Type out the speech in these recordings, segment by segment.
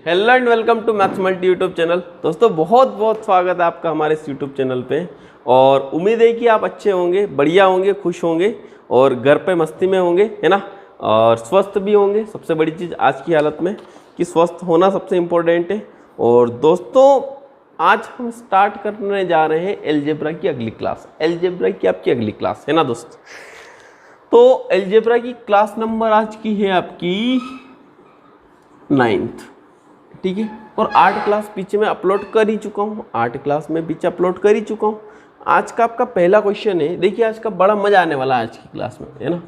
Hello and welcome to maths multi YouTube channel. दोस्तों बहुत बहुत स्वागत है आपका हमारे इस यूट्यूब चैनल पे। और उम्मीद है कि आप अच्छे होंगे, बढ़िया होंगे, खुश होंगे और घर पे मस्ती में होंगे, है ना। और स्वस्थ भी होंगे। सबसे बड़ी चीज़ आज की हालत में कि स्वस्थ होना सबसे इम्पोर्टेंट है। और दोस्तों आज हम स्टार्ट करने जा रहे हैं अलजेब्रा की अगली क्लास। अलजेब्रा की आपकी अगली क्लास है ना दोस्त। तो अलजेब्रा की क्लास नंबर आज की है आपकी 9th, ठीक है। और 8 क्लास पीछे मैं अपलोड कर ही चुका हूँ, 8 क्लास में पीछे अपलोड कर ही चुका हूँ। आज का आपका पहला क्वेश्चन है। देखिए आज का बड़ा मजा आने वाला है आज की क्लास में, है ना।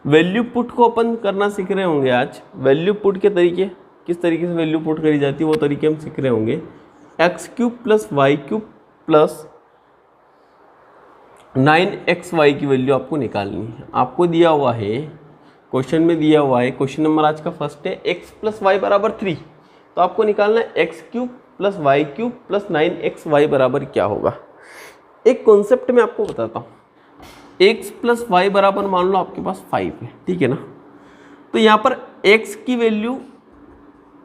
वैल्यू पुट को अपन करना सीख रहे होंगे आज। वैल्यू पुट के तरीके, किस तरीके से वैल्यू पुट करी जाती है वो तरीके हम सीख रहे होंगे। x³ + y³ + 9xy की वैल्यू आपको निकालनी है। आपको दिया हुआ है, क्वेश्चन में दिया हुआ है, क्वेश्चन नंबर आज का फर्स्ट है x + y = 3। तो आपको निकालना है x³ + y³ + 9xy बराबर क्या होगा। एक कॉन्सेप्ट में आपको बताता हूँ। x + y बराबर मान लो आपके पास 5 है, ठीक है ना। तो यहाँ पर x की वैल्यू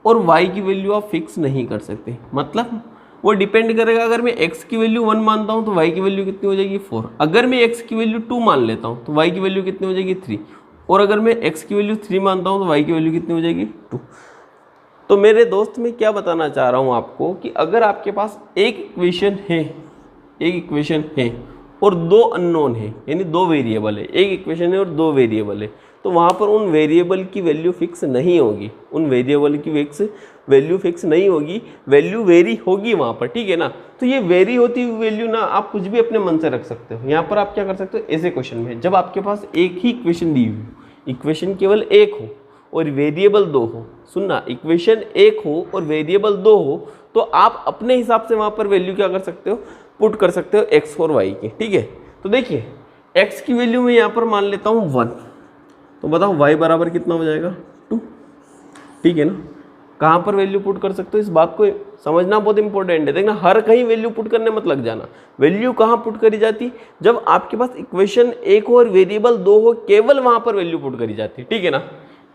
और y की वैल्यू आप फिक्स नहीं कर सकते। मतलब वो डिपेंड करेगा। अगर मैं x की वैल्यू 1 मानता हूँ तो y की वैल्यू कितनी हो जाएगी 4। अगर मैं x की वैल्यू 2 मान लेता हूँ तो y की वैल्यू कितनी हो जाएगी 3। और अगर मैं x की वैल्यू 3 मानता हूँ तो y की वैल्यू कितनी हो जाएगी 2। तो मेरे दोस्त मैं क्या बताना चाह रहा हूँ आपको कि अगर आपके पास एक इक्वेशन है और 2 अननोन है, यानी 2 वेरिएबल है। एक इक्वेशन है और 2 वेरिएबल है, तो वहाँ पर उन वेरिएबल की वैल्यू फिक्स नहीं होगी। उन वेरिएबल की वैल्यू फिक्स नहीं होगी, वैल्यू वेरी होगी वहाँ पर, ठीक है ना। तो ये वेरी होती हुई वैल्यू ना आप कुछ भी अपने मन से रख सकते हो। यहाँ पर आप क्या कर सकते हो, ऐसे क्वेश्चन में जब आपके पास एक ही इक्वेशन दी हुई, इक्वेशन केवल एक हो और वेरिएबल 2 हो। सुनना, इक्वेशन एक हो और वेरिएबल 2 हो तो आप अपने हिसाब से वहाँ पर वैल्यू क्या कर सकते हो, पुट कर सकते हो x और y की, ठीक है। तो देखिए x की वैल्यू मैं यहाँ पर मान लेता हूँ 1। तो बताओ y बराबर कितना हो जाएगा 2, ठीक है ना। कहाँ पर वैल्यू पुट कर सकते हो, इस बात को समझना बहुत इंपॉर्टेंट है। देखना हर कहीं वैल्यू पुट करने मत लग जाना। वैल्यू कहाँ पुट करी जाती, जब आपके पास इक्वेशन एक हो और वेरिएबल 2 हो, केवल वहाँ पर वैल्यू पुट करी जाती है, ठीक है ना।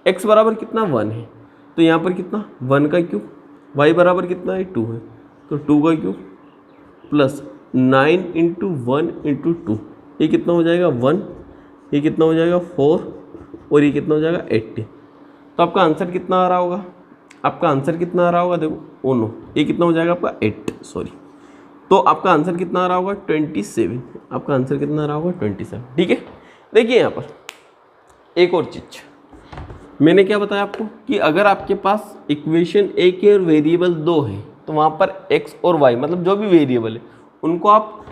x बराबर कितना 1 है, तो यहाँ पर कितना 1 का क्यूब। y बराबर कितना है 2 है, तो 2 का क्यूब प्लस 9 × 1 × 2, ये कितना हो जाएगा 1, ये कितना हो जाएगा 4 और ये कितना हो जाएगा 80। तो आपका आंसर कितना आ रहा होगा, आपका आंसर कितना आ रहा होगा, देखो नो, ये कितना हो जाएगा आपका 8, सॉरी। तो आपका आंसर कितना आ रहा होगा 27। आपका आंसर कितना आ रहा होगा 27, ठीक है। देखिए यहाँ पर एक और चीज़ मैंने क्या बताया आपको कि अगर आपके पास इक्वेशन एक है और वेरिएबल 2 है तो वहाँ पर x और y मतलब जो भी वेरिएबल है उनको आप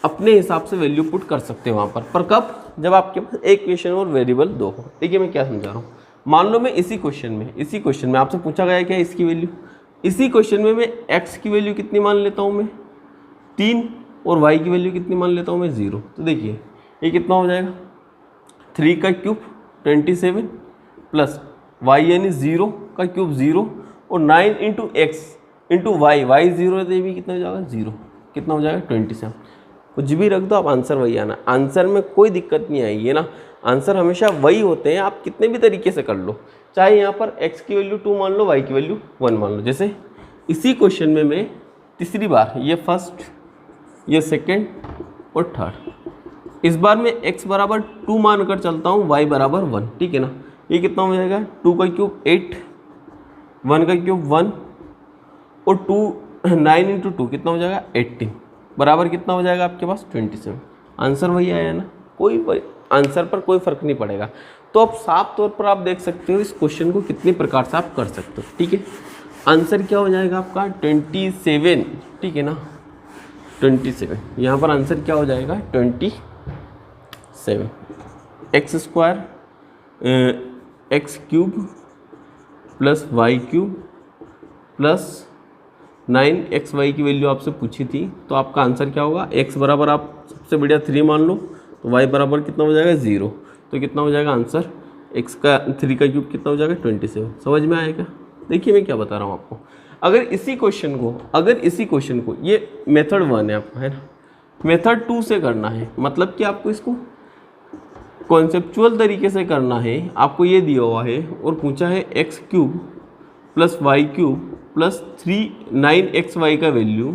अपने हिसाब से वैल्यू पुट कर सकते हो वहाँ पर कब, जब आपके पास एक इक्वेशन और वेरिएबल 2 हो। देखिए मैं क्या समझा रहा हूँ। मान लो मैं इसी क्वेश्चन में आपसे पूछा गया क्या इसकी वैल्यू, इसी क्वेश्चन में मैं x की वैल्यू कितनी मान लेता हूँ मैं 3 और y की वैल्यू कितनी मान लेता हूँ मैं 0। तो देखिए ये कितना हो जाएगा 3 का क्यूब 27 प्लस y यानी 0 का क्यूब 0 और 9 × x × y 0 है तो ये भी कितना हो जाएगा 0, कितना हो जाएगा 27। कुछ भी रख दो आप, आंसर वही आना। आंसर में कोई दिक्कत नहीं आएगी, है ना। आंसर हमेशा वही होते हैं, आप कितने भी तरीके से कर लो। चाहे यहाँ पर x की वैल्यू 2 मान लो, y की वैल्यू 1 मान लो। जैसे इसी क्वेश्चन में मैं तीसरी बार, ये फर्स्ट, ये सेकेंड और थर्ड, इस बार मैं x बराबर 2 मान कर चलता हूँ, y बराबर 1, ठीक है ना। ये कितना हो जाएगा 2 का क्यूब 8, 1 का क्यूब 1 और 9 × 2 कितना हो जाएगा 18 बराबर कितना हो जाएगा आपके पास 27। आंसर वही आया ना, कोई आंसर पर कोई फर्क नहीं पड़ेगा। तो अब साफ तौर पर आप देख सकते हो इस क्वेश्चन को कितने प्रकार से आप कर सकते हो, ठीक है। आंसर क्या हो जाएगा आपका 27, ठीक है ना 27। यहाँ पर आंसर क्या हो जाएगा 27। x² + y³ + 9xy की वैल्यू आपसे पूछी थी, तो आपका आंसर क्या होगा। x बराबर आप सबसे बढ़िया 3 मान लो, तो y बराबर कितना हो जाएगा 0, तो कितना हो जाएगा आंसर x का 3 का क्यूब कितना हो जाएगा 27। समझ में आएगा। देखिए मैं क्या बता रहा हूँ आपको। अगर इसी क्वेश्चन को ये मेथड 1 है आपका, है ना, मेथड 2 से करना है, मतलब कि आपको इसको कॉन्सेप्चुअल तरीके से करना है। आपको ये दिया हुआ है और पूछा है x³ plus y cube plus 9xy का वैल्यू,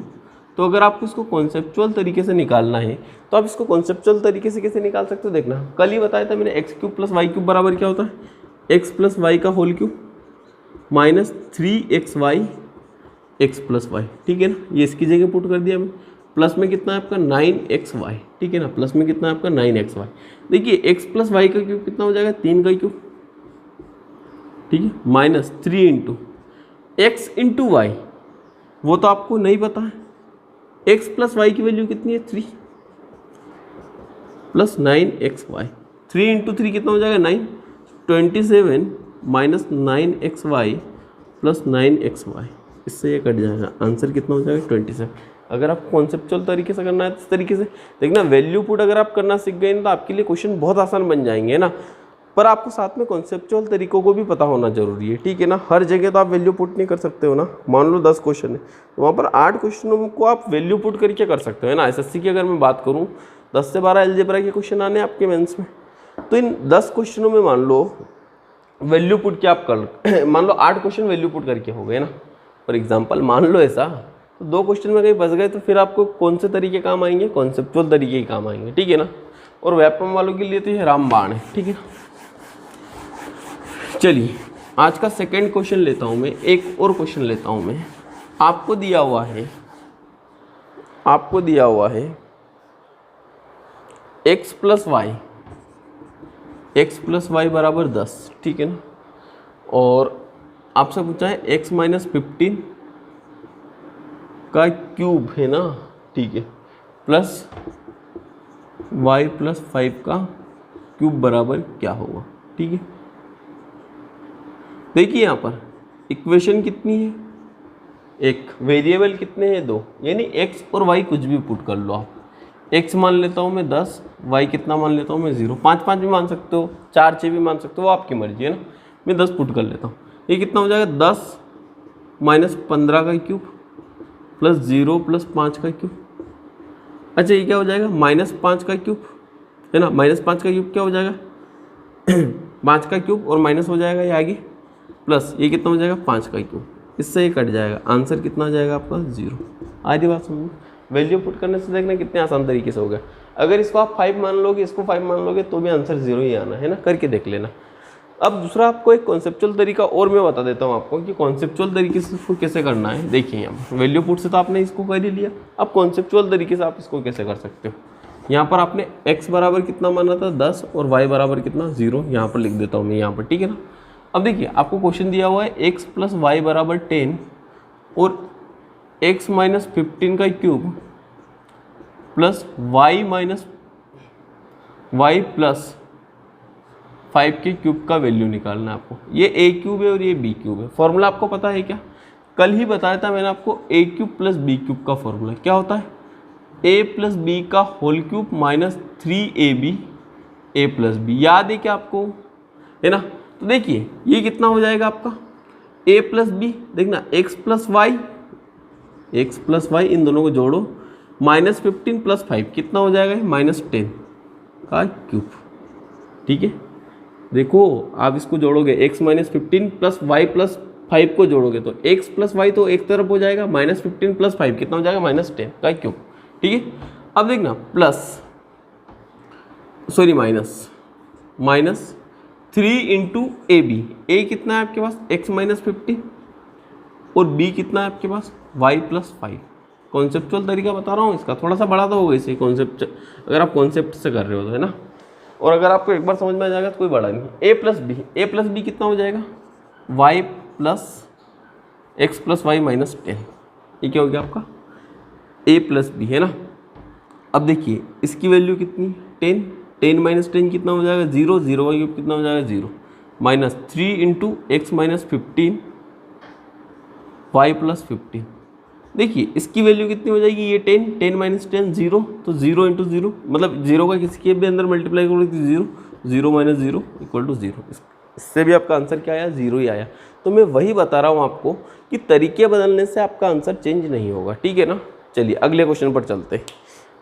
तो अगर आपको इसको कॉन्सेप्चुअल तरीके से निकालना है तो आप इसको कॉन्सेप्चुअल तरीके से कैसे निकाल सकते हो, देखना कल ही बताया था मैंने, x cube plus y cube बराबर क्या होता है, एक्स प्लस वाई का whole cube minus 3xy x plus y, ठीक है ना, ये इसकी जगह पुट कर दिया मैं। प्लस में कितना है आपका 9xy, ठीक है ना, प्लस में कितना है आपका 9xy। देखिए एक्स प्लस वाई का क्यूब कितना हो जाएगा, 3 का क्यूब, ठीक है, minus 3 into x into y, वो तो आपको नहीं पता है, एक्स प्लस वाई की वैल्यू कितनी है 3 प्लस 9xy, 3 इंटू 3 कितना हो जाएगा 9, 27 माइनस 9xy प्लस 9xy, इससे ये कट जाएगा, आंसर कितना हो जाएगा 27। अगर आप कॉन्सेप्चुअल तरीके से करना है इस तरीके से देखना, वैल्यू पुट अगर आप करना सीख गए तो आपके लिए क्वेश्चन बहुत आसान बन जाएंगे, है ना, पर आपको साथ में कॉन्सेप्चुअल तरीकों को भी पता होना जरूरी है, ठीक है ना। हर जगह तो आप वैल्यू पुट नहीं कर सकते हो ना, मान लो 10 क्वेश्चन है तो वहाँ पर 8 क्वेश्चनों को आप वैल्यू पुट करके कर सकते हो, है ना। एसएससी की अगर मैं बात करूँ 10 से 12 अलजेब्रा के क्वेश्चन आने आपके मेंस में, तो इन 10 क्वेश्चनों में मान लो वैल्यू पुट के आप कर मान लो 8 क्वेश्चन वैल्यू पुट करके हो गए ना, फॉर एग्जाम्पल मान लो ऐसा, तो 2 क्वेश्चन में कहीं बच गए तो फिर आपको कौन से तरीके काम आएंगे, कॉन्सेप्चुअल तरीके ही काम आएंगे, ठीक है ना। और वेपम वालों के लिए तो ये रामबाण है, ठीक है। चलिए आज का सेकंड क्वेश्चन लेता हूं मैं, एक और क्वेश्चन लेता हूं मैं। आपको दिया हुआ है x प्लस वाई बराबर 10, ठीक है ना, और आपसे पूछा है x माइनस 15 का क्यूब है ना, ठीक है, प्लस y प्लस 5 का क्यूब बराबर क्या होगा, ठीक है। देखिए यहाँ पर इक्वेशन कितनी है, एक वेरिएबल कितने हैं 2, यानी x और y कुछ भी पुट कर लो आप। x मान लेता हूँ मैं 10, y कितना मान लेता हूँ मैं 0, 5 भी मान सकते हो, 4 भी मान सकते हो, वो आपकी मर्जी है ना। मैं 10 पुट कर लेता हूँ, ये कितना हो जाएगा 10 माइनस 15 का क्यूब प्लस 0 प्लस 5 का क्यूब। अच्छा ये क्या हो जाएगा -5 का क्यूब, है ना, -5 का क्यूब क्या हो जाएगा 5 का क्यूब और माइनस हो जाएगा ये आगे, प्लस ये कितना हो जाएगा 5 का क्यूब, इससे ये कट जाएगा, आंसर कितना आ जाएगा आपका 0। आधी बात समझ, वैल्यू पुट करने से देखना कितने आसान तरीके से हो गया। अगर इसको आप 5 मान लोगे, इसको 5 मान लोगे तो भी आंसर 0 ही आना है ना, करके देख लेना। अब दूसरा आपको एक कॉन्सेप्चुअल तरीका और मैं बता देता हूँ आपको कि कॉन्सेप्चुअल तरीके से इसको कैसे करना है। देखिए यहाँ पर वैल्यू पुट से तो आपने इसको कर ही लिया, अब कॉन्सेप्चुअल तरीके से आप इसको कैसे कर सकते हो। यहाँ पर आपने x बराबर कितना माना था 10 और y बराबर कितना 0, यहाँ पर लिख देता हूँ मैं यहाँ पर, ठीक है ना। अब देखिए आपको क्वेश्चन दिया हुआ है x प्लस वाई बराबर 10 और x माइनस 15 का cube plus y minus y plus 5 के क्यूब का वैल्यू निकालना है आपको। ये a क्यूब है और ये b क्यूब है। फॉर्मूला आपको पता है क्या, कल ही बताया था मैंने आपको, a cube plus b cube का फॉर्मूला क्या होता है, a प्लस बी का whole cube minus 3ab a plus b. याद है क्या आपको, है ना। तो देखिए ये कितना हो जाएगा आपका a प्लस बी, देखना x प्लस वाई इन दोनों को जोड़ो, -15 प्लस 5 कितना हो जाएगा -10 का क्यूब, ठीक है। देखो आप इसको जोड़ोगे x minus 15 plus y plus 5 को जोड़ोगे तो x प्लस वाई तो एक तरफ हो जाएगा, -15 प्लस 5 कितना हो जाएगा -10 का क्यूब, ठीक है। अब देखना माइनस 3 इंटू ए बी, ए कितना है आपके पास x माइनस 15 और b कितना है आपके पास y प्लस 5। कॉन्सेप्चुअल तरीका बता रहा हूँ इसका, थोड़ा सा बड़ा तो होगा इसे कॉन्सेप्ट, अगर आप कॉन्सेप्ट से कर रहे हो तो, है ना। और अगर आपको एक बार समझ में आ जाएगा तो कोई बड़ा नहीं। a प्लस बी कितना हो जाएगा y plus x plus y minus 10, ये क्या हो गया आपका a प्लस बी, है ना। अब देखिए इसकी वैल्यू कितनी 10 माइनस 10 कितना हो जाएगा 0, 0 का क्यूब कितना हो जाएगा 0, minus 3 into x minus 15 y plus 15। देखिए इसकी वैल्यू कितनी हो जाएगी, ये 10 माइनस 10 0, तो 0 इंटू 0 मतलब 0 का किसी के भी अंदर मल्टीप्लाई करोगे तो 0 माइनस 0 इक्वल टू 0। इससे भी आपका आंसर क्या आया 0 ही आया। तो मैं वही बता रहा हूँ आपको कि तरीके बदलने से आपका आंसर चेंज नहीं होगा, ठीक है ना। चलिए अगले क्वेश्चन पर चलते हैं।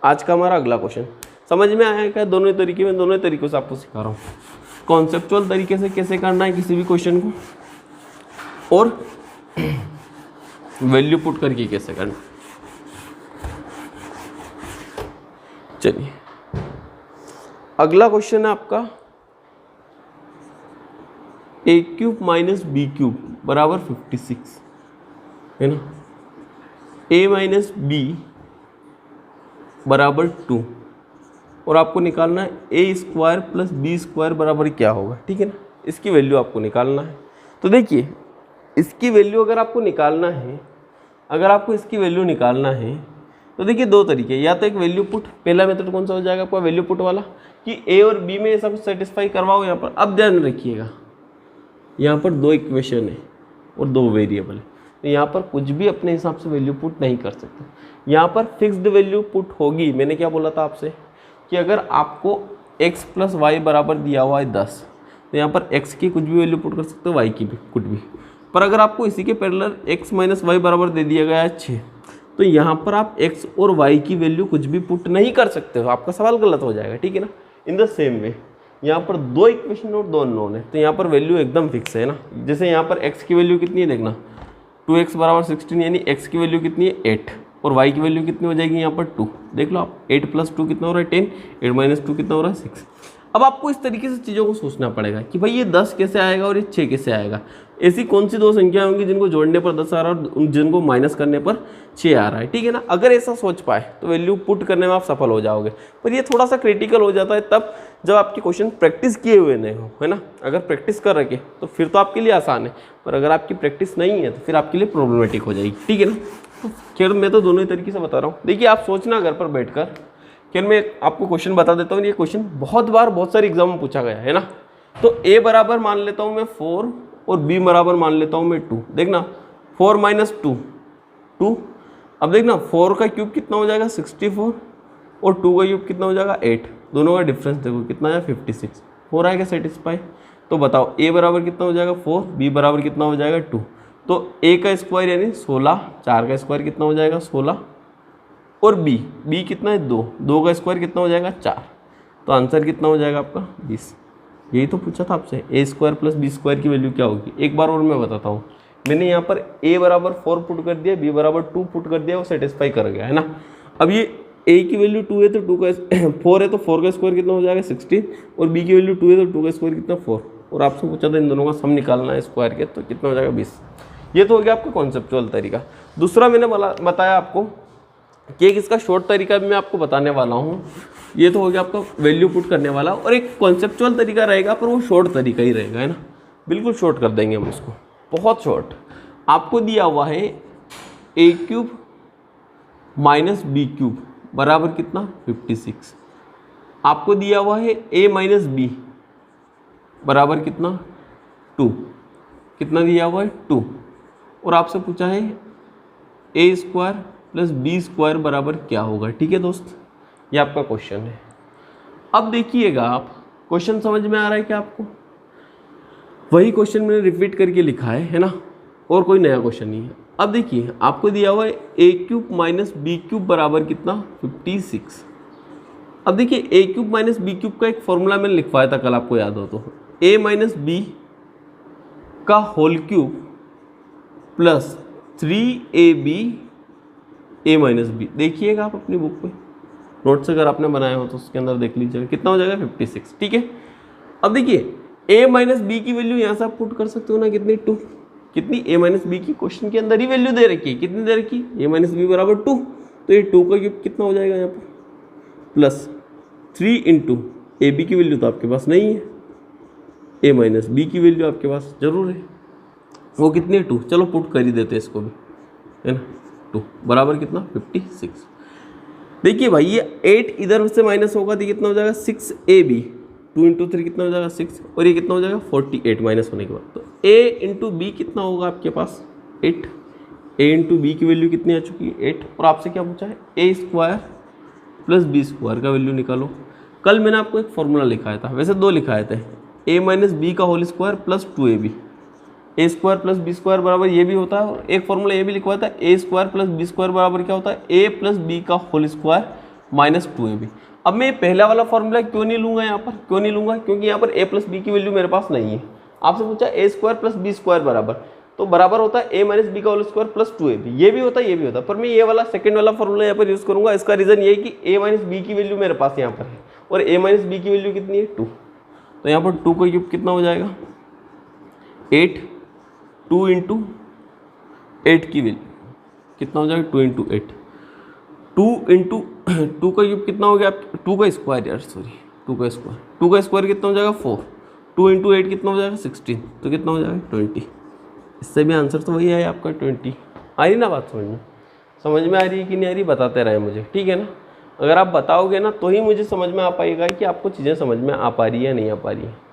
आज का हमारा अगला क्वेश्चन समझ में आया क्या, दोनों तरीके में, दोनों तरीकों से आपको सिखा रहा हूँ कॉन्सेप्चुअल तरीके से कैसे करना है किसी भी क्वेश्चन को, और वैल्यू पुट करके कैसे करना, चलिए अगला क्वेश्चन है आपका a cube minus b cube बराबर 56 है ना, a माइनस बी बराबर 2 और आपको निकालना है ए स्क्वायर प्लस बी स्क्वायर बराबर क्या होगा, ठीक है ना, इसकी वैल्यू आपको निकालना है। तो देखिए इसकी वैल्यू अगर आपको निकालना है, अगर आपको इसकी वैल्यू निकालना है तो देखिए दो तरीके, या तो एक वैल्यू पुट, पहला मेथड कौन सा हो जाएगा आपका वैल्यू पुट वाला कि ए और बी में ये सब सेटिस्फाई करवाओ। यहाँ पर अब ध्यान रखिएगा यहाँ पर दो इक्वेशन है और दो वेरिएबल है, तो यहाँ पर कुछ भी अपने हिसाब से वैल्यू पुट नहीं कर सकते। यहाँ पर फिक्स्ड वैल्यू पुट होगी। मैंने क्या बोला था आपसे कि अगर आपको x प्लस वाई बराबर दिया हुआ है 10, तो यहाँ पर x की कुछ भी वैल्यू पुट कर सकते हो, y की भी कुछ भी। पर अगर आपको इसी के पैरेलल x माइनस वाई बराबर दे दिया गया है 6, तो यहाँ पर आप x और y की वैल्यू कुछ भी पुट नहीं कर सकते हो, आपका सवाल गलत हो जाएगा, ठीक है ना। इन द सेम वे यहाँ पर दो इक्वेशन और दो अननोन है, तो यहाँ पर वैल्यू एकदम फिक्स है ना। जैसे यहाँ पर x की वैल्यू कितनी है देखना, 2x बराबर 16, यानी x की वैल्यू कितनी है 8 और y की वैल्यू कितनी हो जाएगी यहाँ पर 2। देख लो आप, 8 प्लस 2 कितना हो रहा है 10, 8 माइनस 2 कितना हो रहा है 6। अब आपको इस तरीके से चीज़ों को सोचना पड़ेगा कि भाई ये 10 कैसे आएगा और ये 6 कैसे आएगा। ऐसी कौन सी दो संख्या होंगी जिनको जोड़ने पर 10 आ रहा है और जिनको माइनस करने पर 6 आ रहा है, ठीक है ना। अगर ऐसा सोच पाए तो वैल्यू पुट करने में आप सफल हो जाओगे। पर ये थोड़ा सा क्रिटिकल हो जाता है तब जब आपके क्वेश्चन प्रैक्टिस किए हुए नहीं हो, है ना। अगर प्रैक्टिस कर रखे तो फिर तो आपके लिए आसान है, पर अगर आपकी प्रैक्टिस नहीं है तो फिर आपके लिए प्रॉब्लमेटिक हो जाएगी, ठीक है ना। तो खैर मैं तो दोनों ही तरीके से बता रहा हूँ। देखिए आप सोचना घर पर बैठकर, खैर मैं आपको क्वेश्चन बता देता हूँ। ये क्वेश्चन बहुत बार बहुत सारे एग्जाम में पूछा गया है ना। तो a बराबर मान लेता हूँ मैं 4 और b बराबर मान लेता हूँ मैं 2। देखना 4 माइनस 2 2। अब देखना 4 का क्यूब कितना हो जाएगा 64 और 2 का क्यूब कितना हो जाएगा 8। दोनों का डिफरेंस देखो कितना है 56। हो रहा है क्या सेटिस्फाई? तो बताओ a बराबर कितना हो जाएगा 4, b बराबर कितना हो जाएगा 2। तो a का स्क्वायर यानी 16, 4 का स्क्वायर कितना हो जाएगा 16 और b कितना है 2, 2 का स्क्वायर कितना हो जाएगा 4। तो आंसर कितना हो जाएगा आपका 20। यही तो पूछा था आपसे, ए स्क्वायर प्लस बी स्क्वायर की वैल्यू क्या होगी। एक बार और मैं बताता हूँ। मैंने यहाँ पर a बराबर 4 पुट कर दिया, b बराबर 2 पुट कर दिया, वो सेटिस्फाई कर गया है ना। अब ये a की वैल्यू 2 है तो 2 का 4 है तो 4 का स्क्वायर कितना हो जाएगा 16 और b की वैल्यू 2 है तो 2 का स्क्वायर कितना 4। और आपसे पूछा था इन दोनों का सम निकालना है स्क्वायर के, तो कितना हो जाएगा 20। ये तो हो गया आपका कॉन्सेप्चुअल तरीका। दूसरा मैंने बताया आपको कि एक इसका शॉर्ट तरीका भी मैं आपको बताने वाला हूँ। ये तो हो गया आपका वैल्यू पुट करने वाला, और एक कॉन्सेप्चुअल तरीका रहेगा पर वो शॉर्ट तरीका ही रहेगा, है ना। बिल्कुल शॉर्ट कर देंगे हम इसको, बहुत शॉर्ट। आपको दिया हुआ है a cube minus b cube बराबर कितना 56। आपको दिया हुआ है a माइनस बी बराबर कितना 2। कितना दिया हुआ है 2। और आपसे पूछा है a square plus b square बराबर क्या होगा, ठीक है दोस्त। ये आपका क्वेश्चन है। अब देखिएगा आप, क्वेश्चन समझ में आ रहा है क्या आपको? वही क्वेश्चन मैंने रिपीट करके लिखा है ना, और कोई नया क्वेश्चन नहीं है। अब देखिए आपको दिया हुआ है a cube minus b cube बराबर कितना 56। अब देखिए a cube minus b cube का एक फॉर्मूला मैंने लिखवाया था कल, आपको याद हो तो, a माइनस बी का whole cube plus 3ab a minus b. देखिएगा आप अपनी बुक में, नोट्स अगर आपने बनाया हो तो उसके अंदर देख लीजिएगा कितना हो जाएगा 56, ठीक है। अब देखिए a माइनस बी की वैल्यू यहाँ से आप पुट कर सकते हो ना, कितनी 2। कितनी a माइनस बी की क्वेश्चन के अंदर ही वैल्यू दे रखी है, कितनी दे रखी a माइनस बी बराबर 2। तो ये 2 का क्यूब कितना हो जाएगा यहाँ पर प्लस 3 इंटू ए बी की वैल्यू तो आपके पास नहीं है, a माइनस बी की वैल्यू आपके पास जरूर है, वो कितनी है 2। चलो पुट कर ही देते हैं इसको भी, है ना। 2 बराबर कितना 56। देखिए भाई ये 8 इधर से माइनस होगा तो कितना हो जाएगा 6ab, 2 इंटू 3 कितना हो जाएगा 6, और ये कितना हो जाएगा 48 माइनस होने के बाद। तो a इंटू बी कितना होगा आपके पास 8। a इंटू बी की वैल्यू कितनी आ चुकी है 8। और आपसे क्या पूछा है a square plus b square का वैल्यू निकालो। कल मैंने आपको एक फॉर्मूला लिखाया था, वैसे दो लिखाए थे, a माइनस बी का होल स्क्वायर प्लस 2ab। ए स्क्वायर प्लस बी स्क्वायर बराबर ये भी होता है, और एक फॉर्मूला ये भी लिखवाया था ए स्क्वायर प्लस बी स्क्वायर बराबर क्या होता है ए प्लस बी का होल स्क्वायर माइनस 2ab। अब मैं पहला वाला फॉर्मूला क्यों नहीं लूँगा यहाँ पर, क्यों नहीं लूँगा? क्योंकि यहाँ पर a प्लस बी की वैल्यू मेरे पास नहीं है। आपसे पूछा ए स्क्वायर प्लस बी स्क्वायर बराबर, तो बराबर होता है a माइनस बी का होल स्क्वायर प्लस 2ab। ये भी होता है, ये भी होता है, पर मैं ये वाला सेकंड वाला फॉर्मूला यहाँ पर यूज़ करूँगा। इसका रीज़न ये है कि a माइनस बी की वैल्यू मेरे पास यहाँ पर है और a माइनस बी की वैल्यू कितनी है 2। तो यहाँ पर 2 का क्यूब कितना हो जाएगा 8, 2 इंटू 8 की वैल्यू कितना हो जाएगा 2 इंटू 8, 2 इंटू 2 का क्यूब कितना हो गया 2 का स्क्वायर यार, सॉरी 2 का स्क्वायर, 2 का स्क्वायर कितना हो जाएगा 4, 2 इंटू 8 कितना हो जाएगा 16, तो कितना हो जाएगा 20। इससे भी आंसर तो वही है आपका 20। आ रही ना बात समझ में आ रही है कि नहीं आ रही, बताते रहे मुझे, ठीक है ना। अगर आप बताओगे ना तो ही मुझे समझ में आ पाएगा कि आपको चीज़ें समझ में आ पा रही है या नहीं आ पा रही है।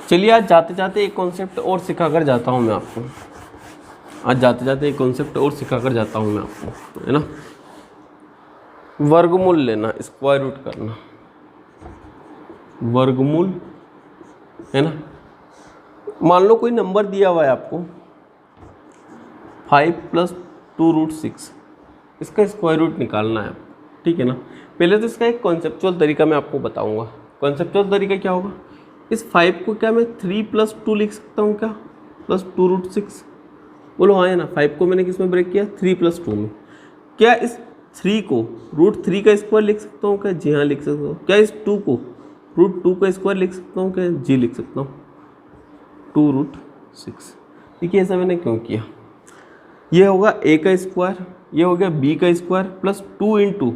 चलिए आज जाते जाते एक कॉन्सेप्ट और सिखा कर जाता हूँ मैं आपको। आज जाते जाते एक कॉन्सेप्ट और सिखा कर जाता हूँ मैं आपको, है ना। वर्गमूल लेना, स्क्वायर रूट करना, वर्गमूल, है ना। मान लो कोई नंबर दिया हुआ है आपको 5 + 2√6, इसका स्क्वायर रूट निकालना है, ठीक है ना। पहले तो इसका एक कॉन्सेप्चुअल तरीका मैं आपको बताऊंगा। कॉन्सेप्चुअल तरीका क्या होगा, इस 5 को क्या मैं 3 + 2 लिख सकता हूँ क्या, प्लस 2√6, बोलो हाँ है ना। 5 को मैंने किस में ब्रेक किया 3 + 2 में। क्या इस 3 को √3 का स्क्वायर लिख सकता हूँ क्या, जी हाँ लिख सकता हूँ। क्या इस 2 को √2 का स्क्वायर लिख सकता हूँ क्या, जी लिख सकता हूँ, 2√6। देखिए ऐसा मैंने क्यों किया, ये होगा a का स्क्वायर, ये हो गया b का square plus 2 into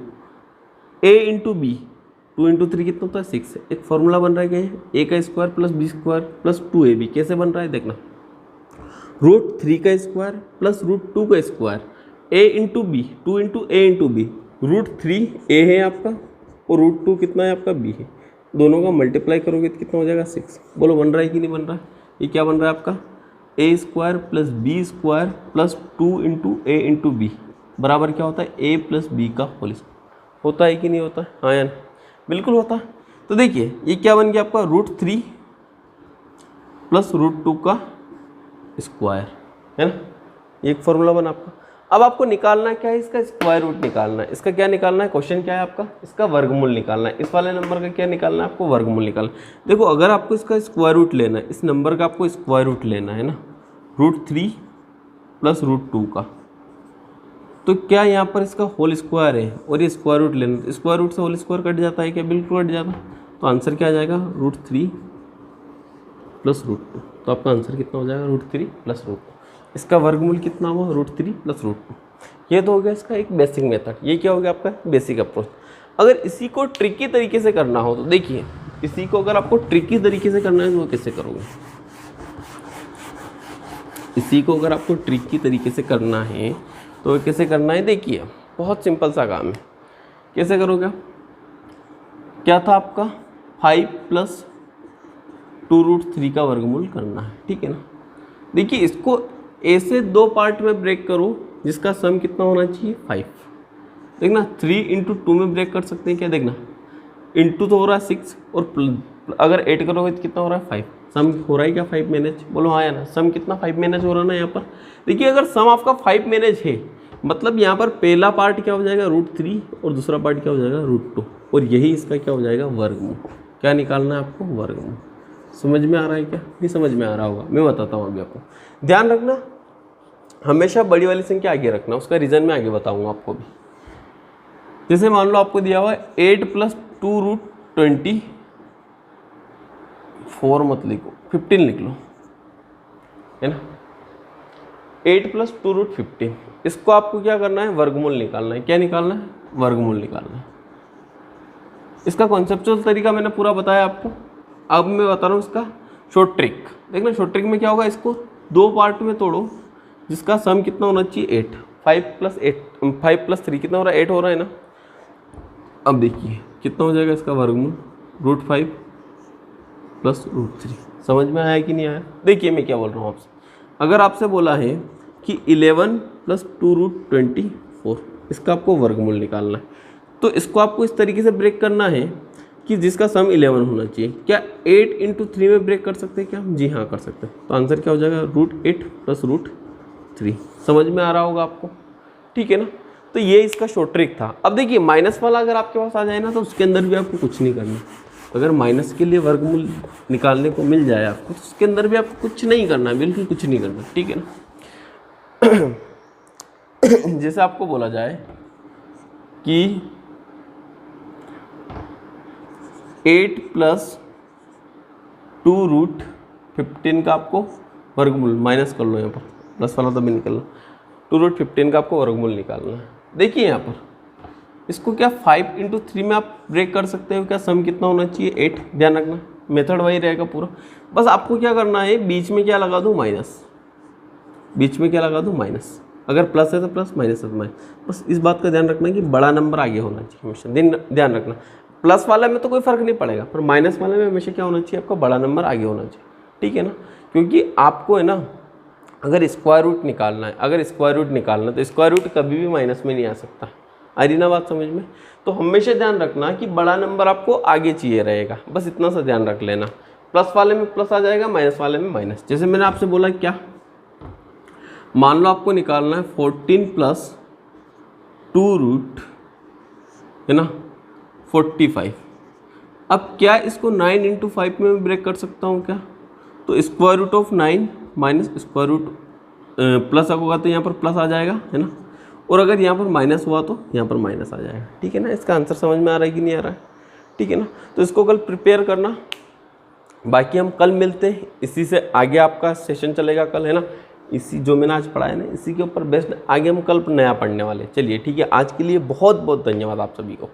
a into b, 2 into 3 कितना होता है 6। एक फॉर्मूला बन रहा है a का square plus b square plus 2ab। कैसे बन रहा है देखना, √3 का स्क्वायर प्लस √2 का square, a into b, 2 into a into b, √3 a है आपका और √2 कितना है आपका b है, दोनों का मल्टीप्लाई करोगे तो कितना हो जाएगा 6। बोलो बन रहा है कि नहीं बन रहा है। ये क्या बन रहा है आपका a square plus b square plus 2 into a into b बराबर क्या होता है a प्लस b का होल स्क्वायर। होता है कि नहीं होता है, हाँ यार बिल्कुल होता है। तो देखिए ये क्या बन गया आपका √3 प्लस √2 का स्क्वायर, है ना। ये एक फॉर्मूला बना आपका। अब आपको निकालना क्या है, इसका स्क्वायर रूट निकालना है। इसका क्या निकालना है, क्वेश्चन क्या है आपका, इसका वर्गमूल निकालना है। इस वाले नंबर का क्या निकालना है आपको, वर्गमूल निकालना है। देखो अगर आपको इसका स्क्वायर रूट लेना है, इस नंबर का आपको स्क्वायर रूट लेना है ना, √3 प्लस √2 का, तो क्या यहाँ पर इसका होल स्क्वायर है और ये स्क्वायर रूट लेना है। स्क्वायर रूट से होल स्क्वायर कट जाता है क्या, बिल्कुल कट जाता है। तो आंसर क्या आ जाएगा √3 प्लस √2। तो आपका आंसर कितना हो जाएगा √3 प्लस √2। इसका वर्गमूल कितना हुआ √3 प्लस √2। ये तो हो गया इसका एक बेसिक मेथड। ये क्या हो गया आपका बेसिक अप्रोच। अगर इसी को ट्रिकी तरीके से करना हो तो देखिए, इसी को अगर आपको ट्रिकी तरीके से करना है तो वो कैसे करोगे। इसी को अगर आपको ट्रिकी तरीके से करना है तो कैसे करना है, देखिए बहुत सिंपल सा काम है। कैसे करोगे, क्या था आपका 5 + 2√3 का वर्गमूल करना है, ठीक है ना। देखिए इसको ऐसे दो पार्ट में ब्रेक करो जिसका सम कितना होना चाहिए 5। देखना 3 इंटू 2 में ब्रेक कर सकते हैं क्या, देखना इंटू तो हो रहा है 6 और अगर 8 करोगे तो कितना हो रहा है 5। सम हो रहा है क्या 5 मैनेज, बोलो हाँ या ना। सम कितना 5 मैनेज हो रहा है ना यहाँ पर। देखिए अगर सम आपका 5 मैनेज है मतलब यहाँ पर पहला पार्ट क्या हो जाएगा √3 और दूसरा पार्ट क्या हो जाएगा √2 और यही इसका क्या हो जाएगा वर्गमूल। क्या निकालना है आपको, वर्गमूल। समझ में आ रहा है क्या, नहीं समझ में आ रहा होगा, मैं बताता हूँ अभी आपको। ध्यान रखना हमेशा बड़ी वाली संख्या आगे रखना, उसका रीज़न मैं आगे बताऊँगा आपको भी। जैसे मान लो आपको दिया हुआ है 8 + 2√20, 4 मत लिखो 15 लिख लो, है ना। 8 + 2√15, इसको आपको क्या करना है वर्गमूल निकालना है। क्या निकालना है, वर्गमूल निकालना है। इसका कॉन्सेप्चुअल तरीका मैंने पूरा बताया आपको। अब मैं बता रहा हूँ इसका शॉर्ट ट्रिक। देखना शॉर्ट ट्रिक में क्या होगा, इसको दो पार्ट में तोड़ो जिसका सम कितना होना चाहिए 8। 5 + 3 कितना हो रहा है 8 हो रहा है ना। अब देखिए कितना हो जाएगा इसका वर्गमूल √5 + √3। समझ में आया कि नहीं आया। देखिए मैं क्या बोल रहा हूँ आपसे, अगर आपसे बोला है कि 11 + 2√24 इसका आपको वर्गमूल निकालना है, तो इसको आपको इस तरीके से ब्रेक करना है कि जिसका सम 11 होना चाहिए। क्या 8 × 3 में ब्रेक कर सकते हैं क्या हम? जी हाँ कर सकते हैं। तो आंसर क्या हो जाएगा? √8 + √3। समझ में आ रहा होगा आपको, ठीक है ना। तो ये इसका शॉर्ट ट्रिक था। अब देखिए माइनस वाला अगर आपके पास आ जाए ना तो उसके अंदर भी आपको कुछ नहीं करना। अगर माइनस के लिए वर्गमूल निकालने को मिल जाए आपको तो उसके अंदर भी आपको कुछ नहीं करना है, बिल्कुल कुछ नहीं करना, ठीक है ना। जैसे आपको बोला जाए कि 8 + 2√15 का आपको वर्गमूल, माइनस कर लो यहाँ पर, प्लस वाला तो भी निकलना, 2√15 का आपको वर्गमूल निकालना है। देखिए यहाँ पर इसको क्या 5 × 3 में आप ब्रेक कर सकते हो क्या? सम कितना होना चाहिए? 8। ध्यान रखना मेथड वही रहेगा पूरा, बस आपको क्या करना है, बीच में क्या लगा दूँ? माइनस। बीच में क्या लगा दूँ? माइनस। अगर प्लस है तो प्लस, माइनस है तो माइनस। बस इस बात का ध्यान रखना कि बड़ा नंबर आगे होना चाहिए हमेशा। ध्यान रखना प्लस वाले में तो कोई फ़र्क नहीं पड़ेगा, पर माइनस वाले में हमेशा क्या होना चाहिए? आपका बड़ा नंबर आगे होना चाहिए, ठीक है ना। क्योंकि आपको है ना अगर स्क्वायर रूट निकालना है, तो स्क्वायर रूट कभी भी माइनस में नहीं आ सकता। आ रही ना बात समझ में? तो हमेशा ध्यान रखना कि बड़ा नंबर आपको आगे चाहिए रहेगा, बस इतना सा ध्यान रख लेना। प्लस वाले में प्लस आ जाएगा, माइनस वाले में माइनस। जैसे मैंने आपसे बोला क्या, मान लो आपको निकालना है 14 + 2 है ना 45। अब क्या इसको 9 × 5 में ब्रेक कर सकता हूँ क्या? तो √9 माइनस स्क्वायर रूट प्लस होगा तो यहाँ पर प्लस आ जाएगा, है ना। और अगर यहाँ पर माइनस हुआ तो यहाँ पर माइनस आ जाएगा, ठीक है ना। इसका आंसर समझ में आ रहा है कि नहीं आ रहा है? ठीक है ना। तो इसको कल प्रिपेयर करना, बाकी हम कल मिलते हैं। इसी से आगे आपका सेशन चलेगा कल, है ना। इसी जो मैंने आज पढ़ा है ना, इसी के ऊपर बेस्ड आगे हम कल नया पढ़ने वाले। चलिए ठीक है, आज के लिए बहुत बहुत धन्यवाद आप सभी को।